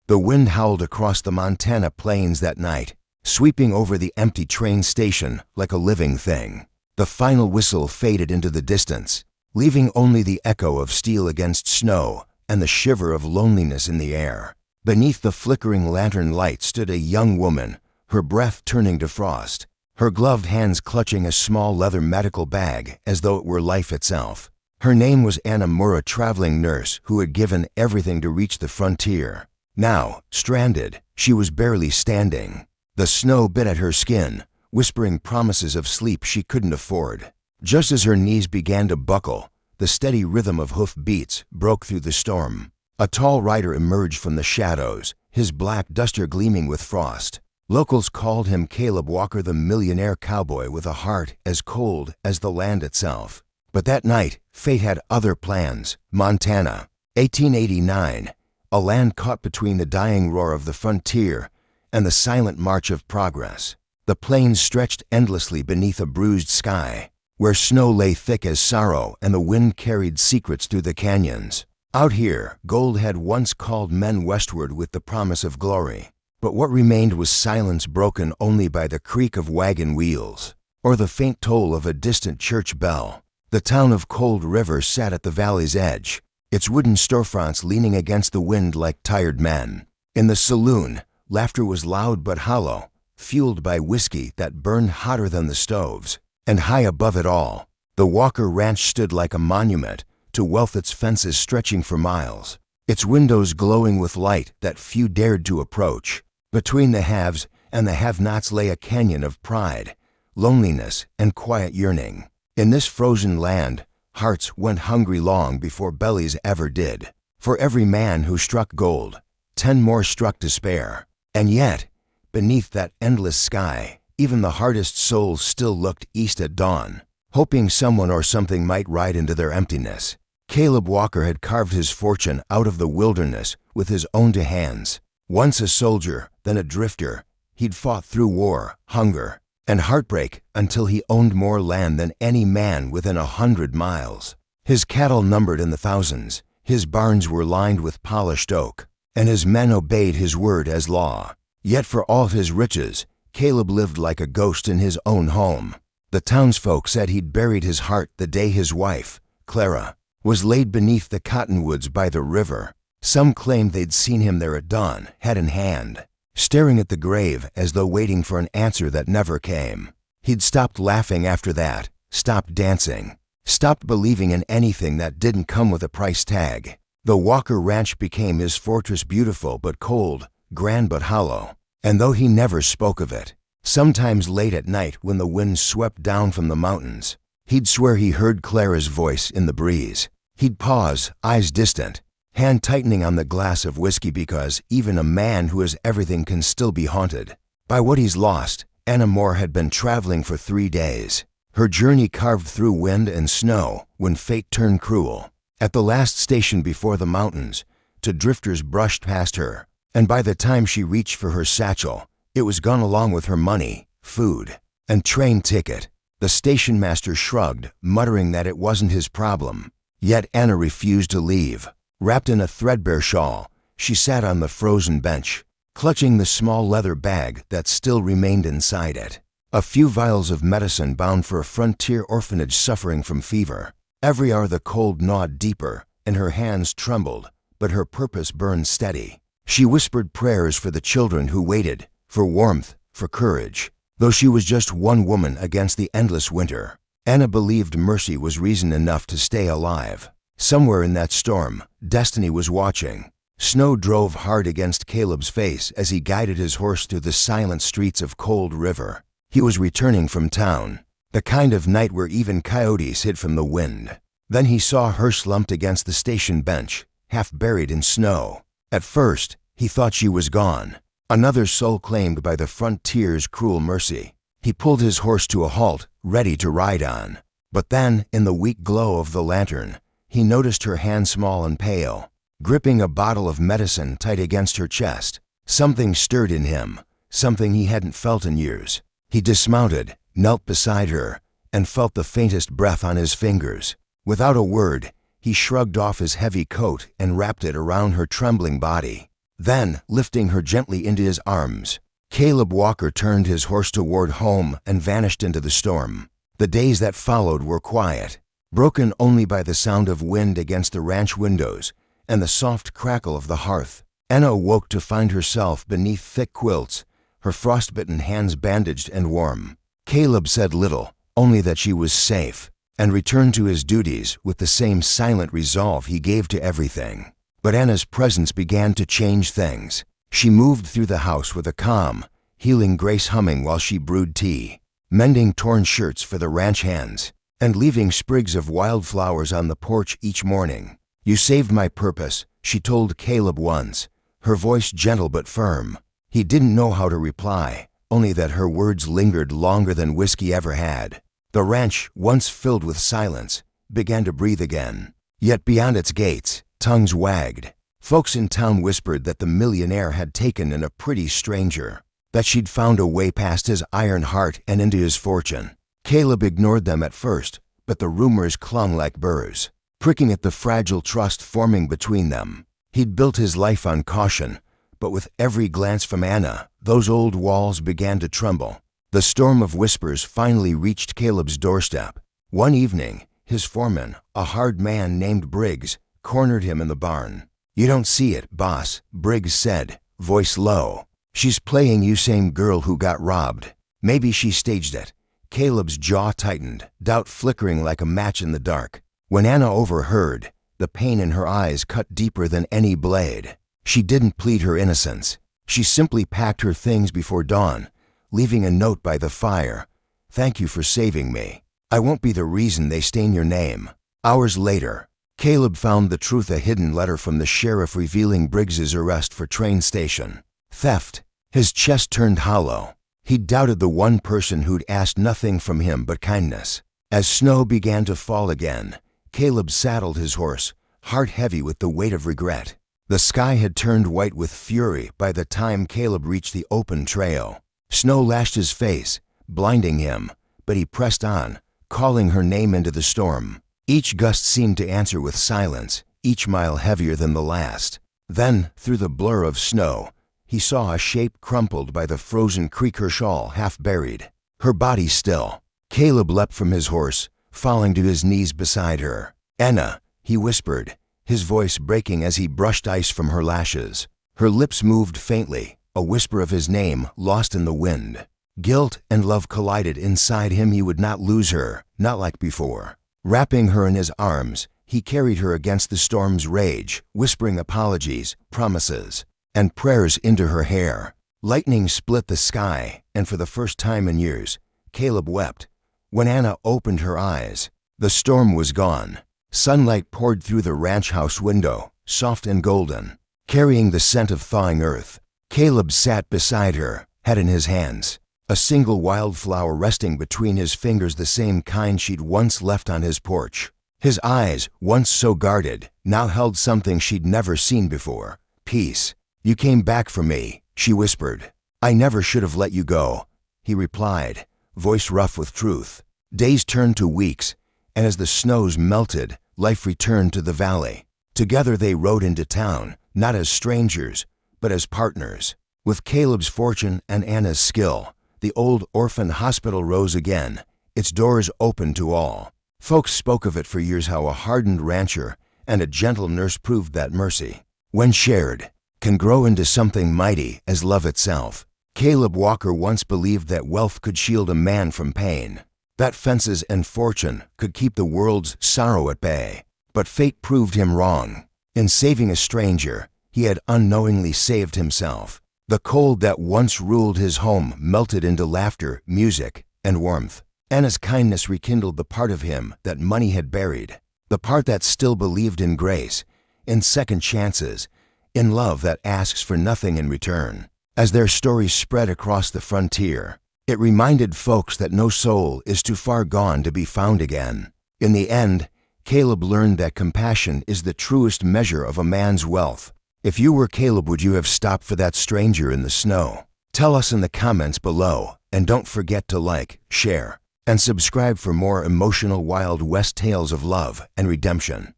The wind howled across the Montana plains that night, sweeping over the empty train station like a living thing. The final whistle faded into the distance, leaving only the echo of steel against snow and the shiver of loneliness in the air. Beneath the flickering lantern light stood a young woman, her breath turning to frost, her gloved hands clutching a small leather medical bag as though it were life itself. Her name was Anna Moore, a traveling nurse who had given everything to reach the frontier. Now, stranded, she was barely standing. The snow bit at her skin, whispering promises of sleep she couldn't afford. Just as her knees began to buckle, the steady rhythm of hoof beats broke through the storm. A tall rider emerged from the shadows, his black duster gleaming with frost. Locals called him Caleb Walker, the Millionaire Cowboy with a heart as cold as the land itself. But that night, fate had other plans. Montana, 1889, a land caught between the dying roar of the frontier and the silent march of progress. The plains stretched endlessly beneath a bruised sky, where snow lay thick as sorrow and the wind carried secrets through the canyons. Out here, gold had once called men westward with the promise of glory. But what remained was silence broken only by the creak of wagon wheels or the faint toll of a distant church bell. The town of Cold River sat at the valley's edge, its wooden storefronts leaning against the wind like tired men. In the saloon, laughter was loud but hollow, fueled by whiskey that burned hotter than the stoves. And high above it all, the Walker Ranch stood like a monument to wealth, its fences stretching for miles, its windows glowing with light that few dared to approach. Between the haves and the have-nots lay a canyon of pride, loneliness, and quiet yearning. In this frozen land, hearts went hungry long before bellies ever did. For every man who struck gold, 10 more struck despair. And yet, beneath that endless sky, even the hardest souls still looked east at dawn, hoping someone or something might ride into their emptiness. Caleb Walker had carved his fortune out of the wilderness with his own 2 hands. Once a soldier, then a drifter, he'd fought through war, hunger, and heartbreak until he owned more land than any man within 100 miles. His cattle numbered in the thousands, his barns were lined with polished oak, and his men obeyed his word as law. Yet for all his riches, Caleb lived like a ghost in his own home. The townsfolk said he'd buried his heart the day his wife, Clara, was laid beneath the cottonwoods by the river. Some claimed they'd seen him there at dawn, head in hand, staring at the grave as though waiting for an answer that never came. He'd stopped laughing after that, stopped dancing, stopped believing in anything that didn't come with a price tag. The Walker Ranch became his fortress, beautiful but cold, grand but hollow. And though he never spoke of it, sometimes late at night when the wind swept down from the mountains, he'd swear he heard Clara's voice in the breeze. He'd pause, eyes distant, hand tightening on the glass of whiskey, because even a man who has everything can still be haunted by what he's lost. Anna Moore had been traveling for 3 days, her journey carved through wind and snow when fate turned cruel. At the last station before the mountains, 2 drifters brushed past her, and by the time she reached for her satchel, it was gone along with her money, food, and train ticket. The station master shrugged, muttering that it wasn't his problem. Yet Anna refused to leave. Wrapped in a threadbare shawl, she sat on the frozen bench, clutching the small leather bag that still remained inside it. A few vials of medicine bound for a frontier orphanage suffering from fever. Every hour the cold gnawed deeper, and her hands trembled, but her purpose burned steady. She whispered prayers for the children who waited, for warmth, for courage. Though she was just one woman against the endless winter, Anna believed mercy was reason enough to stay alive. Somewhere in that storm, destiny was watching. Snow drove hard against Caleb's face as he guided his horse through the silent streets of Cold River. He was returning from town, the kind of night where even coyotes hid from the wind. Then he saw her slumped against the station bench, half buried in snow. At first, he thought she was gone, another soul claimed by the frontier's cruel mercy. He pulled his horse to a halt, ready to ride on. But then, in the weak glow of the lantern, he noticed her hand small and pale, gripping a bottle of medicine tight against her chest. Something stirred in him, something he hadn't felt in years. He dismounted, knelt beside her, and felt the faintest breath on his fingers. Without a word, he shrugged off his heavy coat and wrapped it around her trembling body. Then, lifting her gently into his arms, Caleb Walker turned his horse toward home and vanished into the storm. The days that followed were quiet, broken only by the sound of wind against the ranch windows and the soft crackle of the hearth. Anna woke to find herself beneath thick quilts, her frostbitten hands bandaged and warm. Caleb said little, only that she was safe, and returned to his duties with the same silent resolve he gave to everything. But Anna's presence began to change things. She moved through the house with a calm, healing grace, humming while she brewed tea, mending torn shirts for the ranch hands, and leaving sprigs of wildflowers on the porch each morning. "You saved my purpose," she told Caleb once, her voice gentle but firm. He didn't know how to reply, only that her words lingered longer than whiskey ever had. The ranch, once filled with silence, began to breathe again. Yet beyond its gates, tongues wagged. Folks in town whispered that the millionaire had taken in a pretty stranger, that she'd found a way past his iron heart and into his fortune. Caleb ignored them at first, but the rumors clung like burrs, pricking at the fragile trust forming between them. He'd built his life on caution, but with every glance from Anna, those old walls began to tremble. The storm of whispers finally reached Caleb's doorstep. One evening, his foreman, a hard man named Briggs, cornered him in the barn. "You don't see it, boss," Briggs said, voice low. "She's playing you same girl who got robbed. Maybe she staged it." Caleb's jaw tightened, doubt flickering like a match in the dark. When Anna overheard, the pain in her eyes cut deeper than any blade. She didn't plead her innocence. She simply packed her things before dawn, leaving a note by the fire. "Thank you for saving me. I won't be the reason they stain your name." Hours later, Caleb found the truth, a hidden letter from the sheriff revealing Briggs's arrest for train station theft. His chest turned hollow. He doubted the one person who'd asked nothing from him but kindness. As snow began to fall again, Caleb saddled his horse, heart heavy with the weight of regret. The sky had turned white with fury by the time Caleb reached the open trail. Snow lashed his face, blinding him, but he pressed on, calling her name into the storm. Each gust seemed to answer with silence, each mile heavier than the last. Then, through the blur of snow, he saw a shape crumpled by the frozen creek, her shawl half buried, her body still. Caleb leapt from his horse, falling to his knees beside her. "Anna," he whispered, his voice breaking as he brushed ice from her lashes. Her lips moved faintly, a whisper of his name lost in the wind. Guilt and love collided inside him. He would not lose her, not like before. Wrapping her in his arms, he carried her against the storm's rage, whispering apologies, promises, and prayers into her hair. Lightning split the sky, and for the first time in years, Caleb wept. When Anna opened her eyes, the storm was gone. Sunlight poured through the ranch house window, soft and golden, carrying the scent of thawing earth. Caleb sat beside her, head in his hands, a single wildflower resting between his fingers, the same kind she'd once left on his porch. His eyes, once so guarded, now held something she'd never seen before. "Peace. You came back for me," she whispered. "I never should have let you go," he replied, voice rough with truth. Days turned to weeks, and as the snows melted, life returned to the valley. Together they rode into town, not as strangers, but as partners. With Caleb's fortune and Anna's skill, the old orphan hospital rose again, its doors open to all. Folks spoke of it for years, how a hardened rancher and a gentle nurse proved that mercy, when shared, can grow into something mighty as love itself. Caleb Walker once believed that wealth could shield a man from pain, that fences and fortune could keep the world's sorrow at bay. But fate proved him wrong. In saving a stranger, he had unknowingly saved himself. The cold that once ruled his home melted into laughter, music, and warmth. Anna's kindness rekindled the part of him that money had buried, the part that still believed in grace, in second chances, in love that asks for nothing in return. As their stories spread across the frontier, it reminded folks that no soul is too far gone to be found again. In the end, Caleb learned that compassion is the truest measure of a man's wealth. If you were Caleb, would you have stopped for that stranger in the snow? Tell us in the comments below, and don't forget to like, share, and subscribe for more emotional Wild West tales of love and redemption.